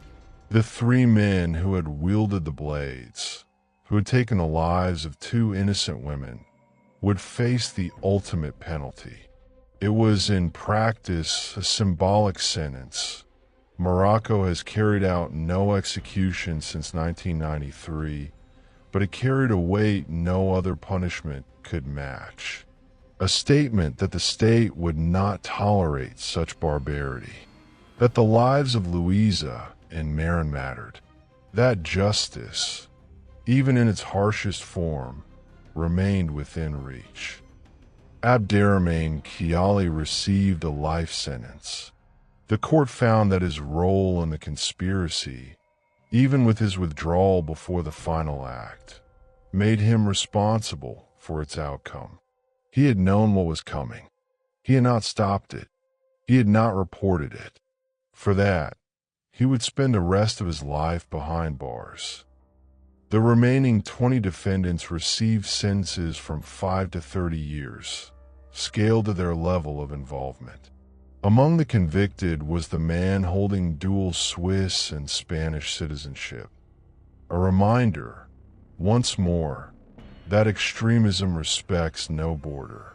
The three men who had wielded the blades, who had taken the lives of two innocent women, would face the ultimate penalty. It was in practice a symbolic sentence. Morocco has carried out no execution since 1993, but it carried a weight no other punishment could match. A statement that the state would not tolerate such barbarity, that the lives of Louisa and Maren mattered, that justice, even in its harshest form, remained within reach. Abderrahmane Kiali received a life sentence. The court found that his role in the conspiracy, even with his withdrawal before the final act, made him responsible for its outcome. He had known what was coming. He had not stopped it. He had not reported it. For that, he would spend the rest of his life behind bars. The remaining 20 defendants received sentences from 5 to 30 years, scaled to their level of involvement. Among the convicted was the man holding dual Swiss and Spanish citizenship. A reminder, once more, that extremism respects no border.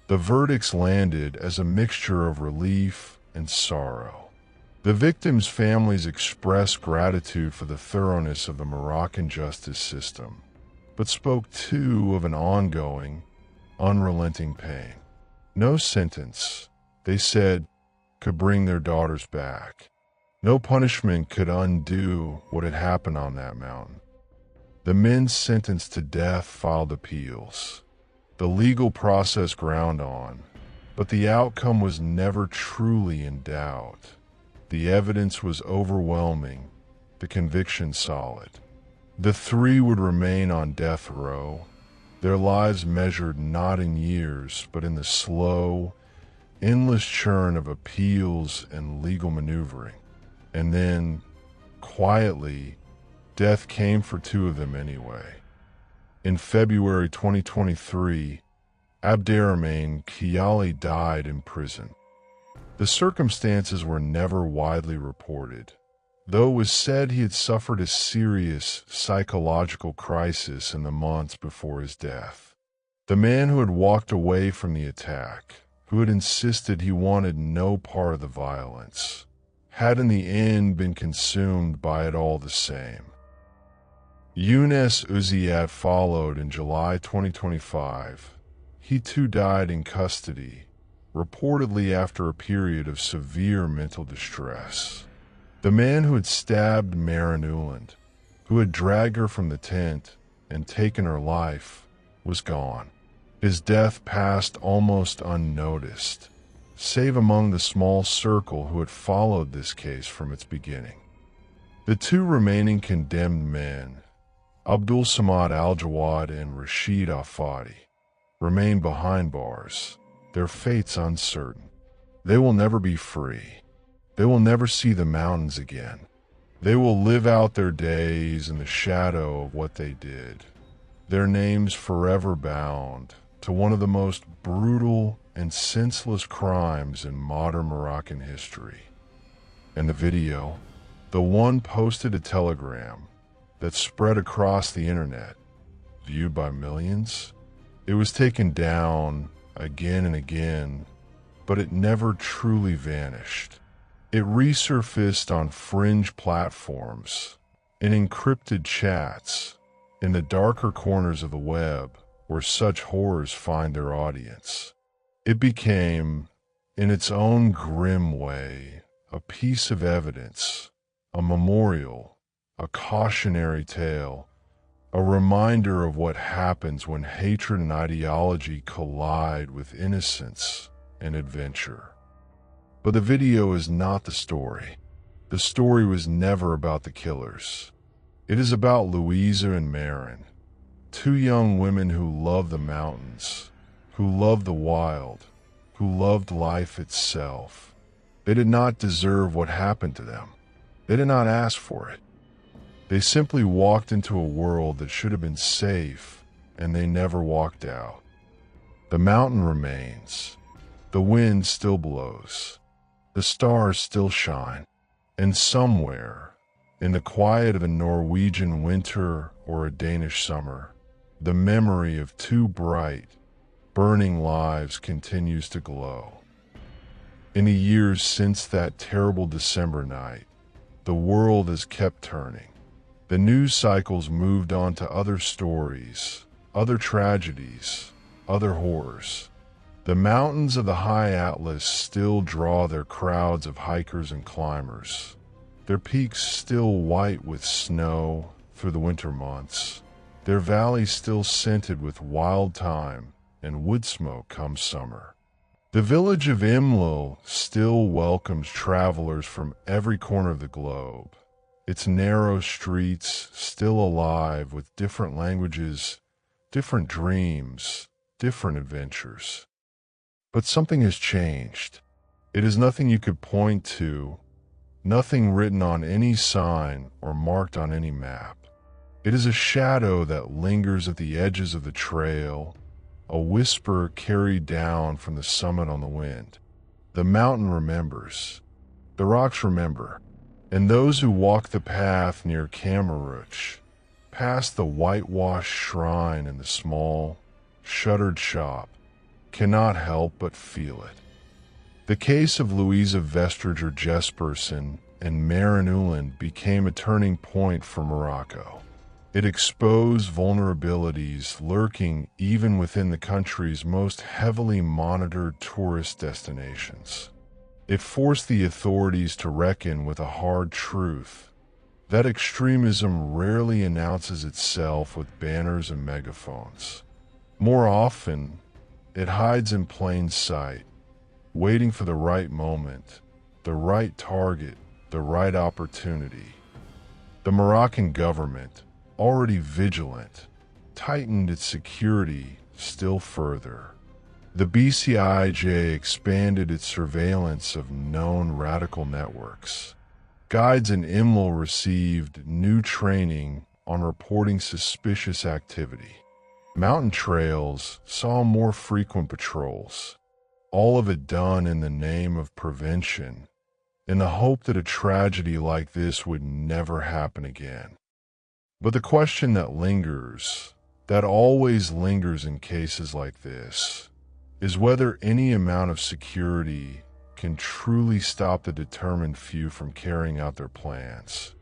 The verdicts landed as a mixture of relief and sorrow. The victims' families expressed gratitude for the thoroughness of the Moroccan justice system, but spoke too of an ongoing, unrelenting pain. No sentence, they said, could bring their daughters back. No punishment could undo what had happened on that mountain. The men sentenced to death filed appeals. The legal process ground on, but the outcome was never truly in doubt. The evidence was overwhelming, the conviction solid. The three would remain on death row, their lives measured not in years, but in the slow, endless churn of appeals and legal maneuvering. And then, quietly, death came for two of them anyway. In February 2023, Abderrahmane Kiali died in prison. The circumstances were never widely reported, though it was said he had suffered a serious psychological crisis in the months before his death. The man who had walked away from the attack, who had insisted he wanted no part of the violence, had in the end been consumed by it all the same. Younes Uziad followed in July 2025. He too died in custody, reportedly after a period of severe mental distress. The man who had stabbed Maren Uland, who had dragged her from the tent and taken her life, was gone. His death passed almost unnoticed, save among the small circle who had followed this case from its beginning. The two remaining condemned men, Abdul Samad Al-Jawad and Rashid Al-Fadi, remain behind bars, their fates uncertain. They will never be free. They will never see the mountains again. They will live out their days in the shadow of what they did, their names forever bound to one of the most brutal and senseless crimes in modern Moroccan history. And the video, the one posted to Telegram that spread across the internet, viewed by millions, it was taken down again and again, but it never truly vanished. It resurfaced on fringe platforms, in encrypted chats, in the darker corners of the web where such horrors find their audience. It became, in its own grim way, a piece of evidence, a memorial, a cautionary tale, a reminder of what happens when hatred and ideology collide with innocence and adventure. But the video is not the story. The story was never about the killers. It is about Louisa and Maren, two young women who loved the mountains, who loved the wild, who loved life itself. They did not deserve what happened to them. They did not ask for it. They simply walked into a world that should have been safe, and they never walked out. The mountain remains. The wind still blows. The stars still shine. And somewhere, in the quiet of a Norwegian winter or a Danish summer, the memory of two bright, burning lives continues to glow. In the years since that terrible December night, the world has kept turning. The news cycles moved on to other stories, other tragedies, other horrors. The mountains of the high Atlas still draw their crowds of hikers and climbers, their peaks still white with snow through the winter months, their valleys still scented with wild thyme and wood smoke come summer. The village of Imlil still welcomes travelers from every corner of the globe, its narrow streets still alive with different languages, different dreams, different adventures. But something has changed. It is nothing you could point to, nothing written on any sign or marked on any map. It is a shadow that lingers at the edges of the trail, a whisper carried down from the summit on the wind. The mountain remembers, the rocks remember, and those who walk the path near Chamharouch, past the whitewashed shrine and the small, shuttered shop, cannot help but feel it. The case of Louisa Vestriger Jespersen and Maren Uland became a turning point for Morocco. It exposed vulnerabilities lurking even within the country's most heavily monitored tourist destinations. It forced the authorities to reckon with a hard truth, that extremism rarely announces itself with banners and megaphones. More often, it hides in plain sight, waiting for the right moment, the right target, the right opportunity. The Moroccan government, already vigilant, tightened its security still further. The BCIJ expanded its surveillance of known radical networks. Guides in Imlil received new training on reporting suspicious activity. Mountain trails saw more frequent patrols, all of it done in the name of prevention, in the hope that a tragedy like this would never happen again. But the question that lingers, that always lingers in cases like this, is whether any amount of security can truly stop the determined few from carrying out their plans.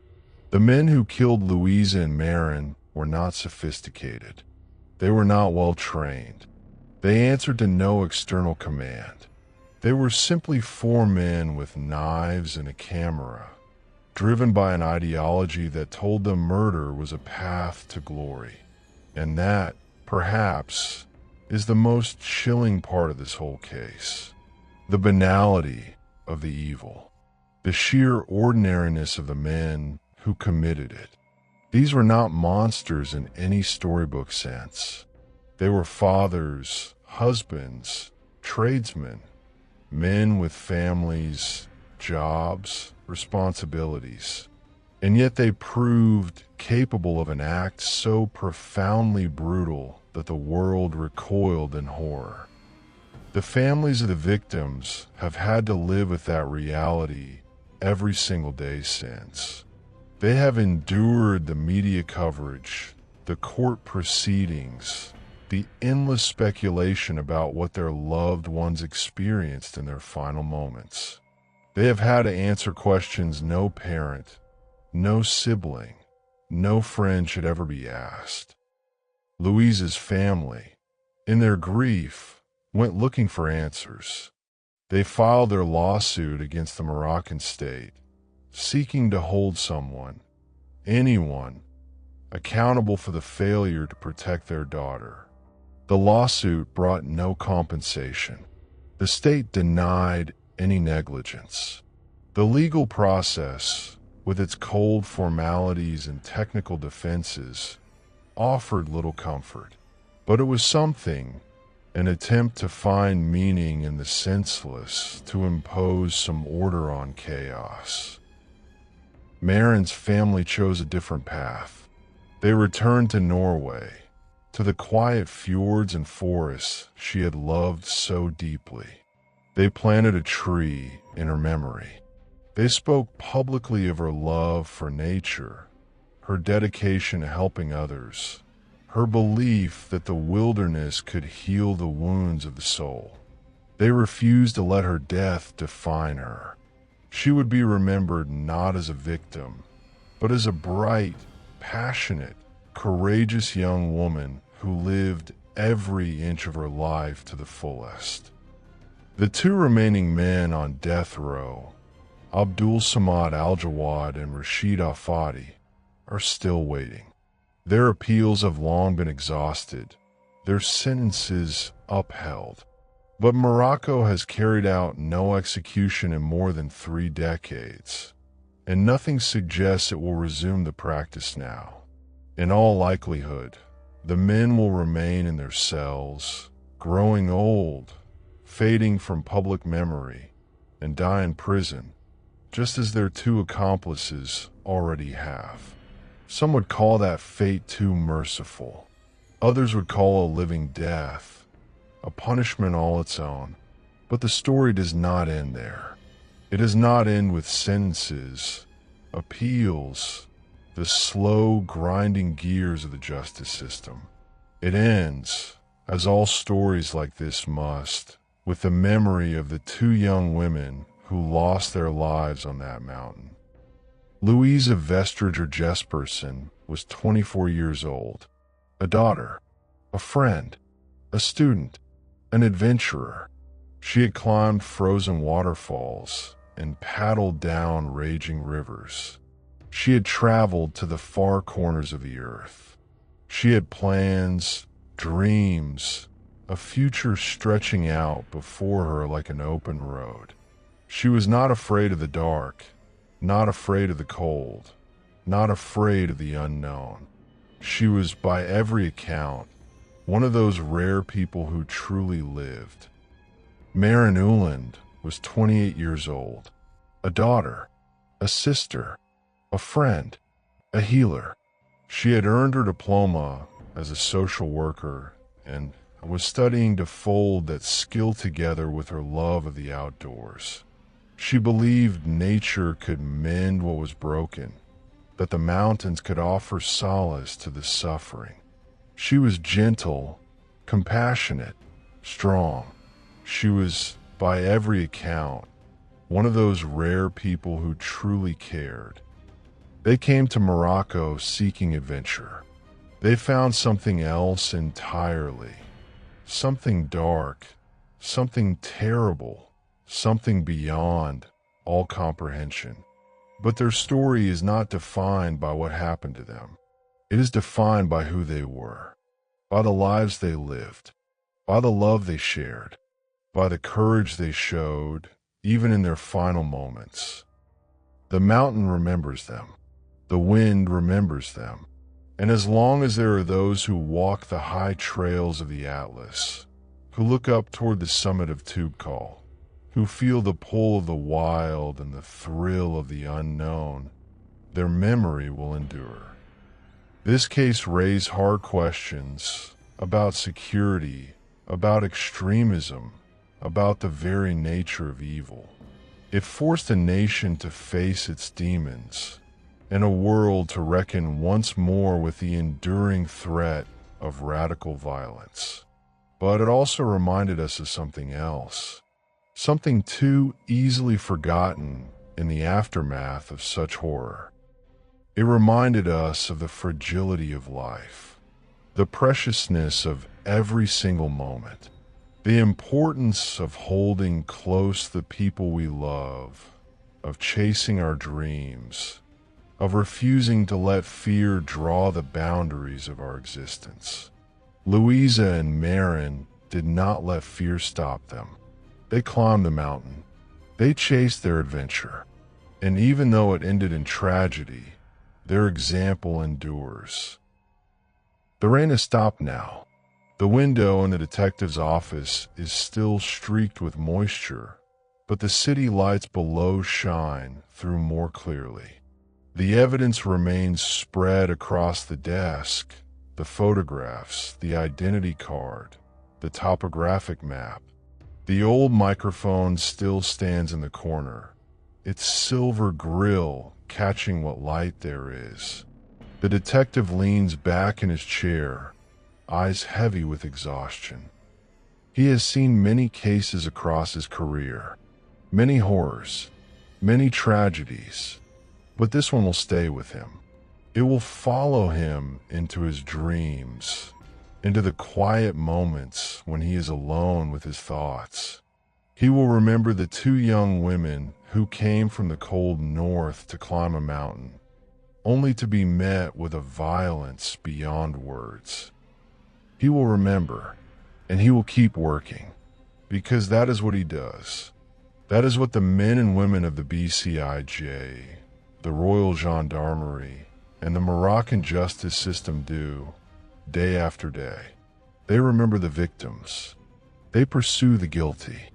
The men who killed Louisa and Maren were not sophisticated. They were not well trained. They answered to no external command. They were simply four men with knives and a camera, driven by an ideology that told them murder was a path to glory. And that, perhaps, is the most chilling part of this whole case. The banality of the evil. The sheer ordinariness of the men who committed it. These were not monsters in any storybook sense. They were fathers, husbands, tradesmen, men with families, jobs, responsibilities. And yet they proved capable of an act so profoundly brutal that the world recoiled in horror. The families of the victims have had to live with that reality every single day since. They have endured the media coverage, the court proceedings, the endless speculation about what their loved ones experienced in their final moments. They have had to answer questions no parent, no sibling, no friend should ever be asked. Louisa's family, in their grief, went looking for answers. They filed their lawsuit against the Moroccan state, seeking to hold someone, anyone, accountable for the failure to protect their daughter. The lawsuit brought no compensation. The state denied any negligence. The legal process, with its cold formalities and technical defenses, offered little comfort. But it was something, an attempt to find meaning in the senseless, to impose some order on chaos. Maren's family chose a different path. They returned to Norway, to the quiet fjords and forests she had loved so deeply. They planted a tree in her memory. They spoke publicly of her love for nature, her dedication to helping others, her belief that the wilderness could heal the wounds of the soul. They refused to let her death define her. She would be remembered not as a victim, but as a bright, passionate, courageous young woman who lived every inch of her life to the fullest. The two remaining men on death row, Abdul Samad Al-Jawad and Rashid Al-Fadi, are still waiting. Their appeals have long been exhausted, their sentences upheld. But Morocco has carried out no execution in more than 3 decades, and nothing suggests it will resume the practice now. In all likelihood, the men will remain in their cells, growing old, fading from public memory, and die in prison, just as their 2 accomplices already have. Some would call that fate too merciful. Others would call a living death, a punishment all its own. But the story does not end there. It does not end with sentences, appeals, the slow grinding gears of the justice system. It ends, as all stories like this must, with the memory of the 2 young women who lost their lives on that mountain. Louisa Vestriger Jesperson was 24 years old, a daughter, a friend, a student, an adventurer. She had climbed frozen waterfalls and paddled down raging rivers. She had traveled to the far corners of the earth. She had plans, dreams, a future stretching out before her like an open road. She was not afraid of the dark, not afraid of the cold, not afraid of the unknown. She was, by every account, one of those rare people who truly lived. Maren Uland was 28 years old, a daughter, a sister, a friend, a healer. She had earned her diploma as a social worker and was studying to fold that skill together with her love of the outdoors. She believed nature could mend what was broken, that the mountains could offer solace to the suffering. She was gentle, compassionate, strong. She was, by every account, one of those rare people who truly cared. They came to Morocco seeking adventure. They found something else entirely, something dark, something terrible, something beyond all comprehension. But their story is not defined by what happened to them. It is defined by who they were, by the lives they lived, by the love they shared, by the courage they showed, even in their final moments. The mountain remembers them. The wind remembers them. And as long as there are those who walk the high trails of the Atlas, who look up toward the summit of Toubkal, who feel the pull of the wild and the thrill of the unknown, their memory will endure. This case raised hard questions about security, about extremism, about the very nature of evil. It forced a nation to face its demons, and a world to reckon once more with the enduring threat of radical violence. But it also reminded us of something else, something too easily forgotten in the aftermath of such horror. It reminded us of the fragility of life, the preciousness of every single moment, the importance of holding close the people we love, of chasing our dreams, of refusing to let fear draw the boundaries of our existence. Louisa and Maren did not let fear stop them. They climbed the mountain. They chased their adventure. And even though it ended in tragedy, their example endures. The rain has stopped now. The window in the detective's office is still streaked with moisture, but the city lights below shine through more clearly. The evidence remains spread across the desk: the photographs, the identity card, the topographic map. The old microphone still stands in the corner, its silver grill catching what light there is. The detective leans back in his chair, eyes heavy with exhaustion. He has seen many cases across his career, many horrors, many tragedies, but this one will stay with him. It will follow him into his dreams, into the quiet moments when he is alone with his thoughts. He will remember the two young women who came from the cold north to climb a mountain, only to be met with a violence beyond words. He will remember, and he will keep working, because that is what he does. That is what the men and women of the BCIJ, the Royal Gendarmerie, and the Moroccan justice system do, day after day. They remember the victims. They pursue the guilty.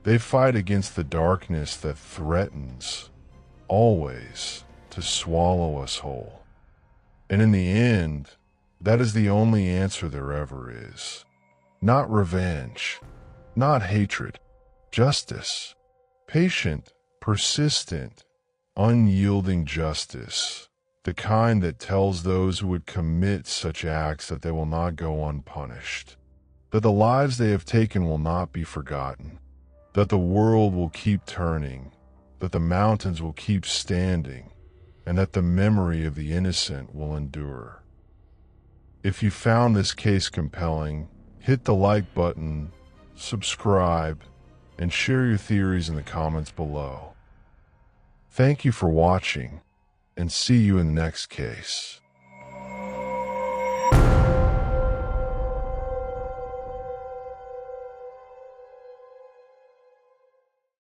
They fight against the darkness that threatens, always, to swallow us whole. And in the end, that is the only answer there ever is. Not revenge, not hatred, justice. Patient, persistent, unyielding justice. The kind that tells those who would commit such acts that they will not go unpunished, that the lives they have taken will not be forgotten, that the world will keep turning, that the mountains will keep standing, and that the memory of the innocent will endure. If you found this case compelling, hit the like button, subscribe, and share your theories in the comments below. Thank you for watching, and see you in the next case.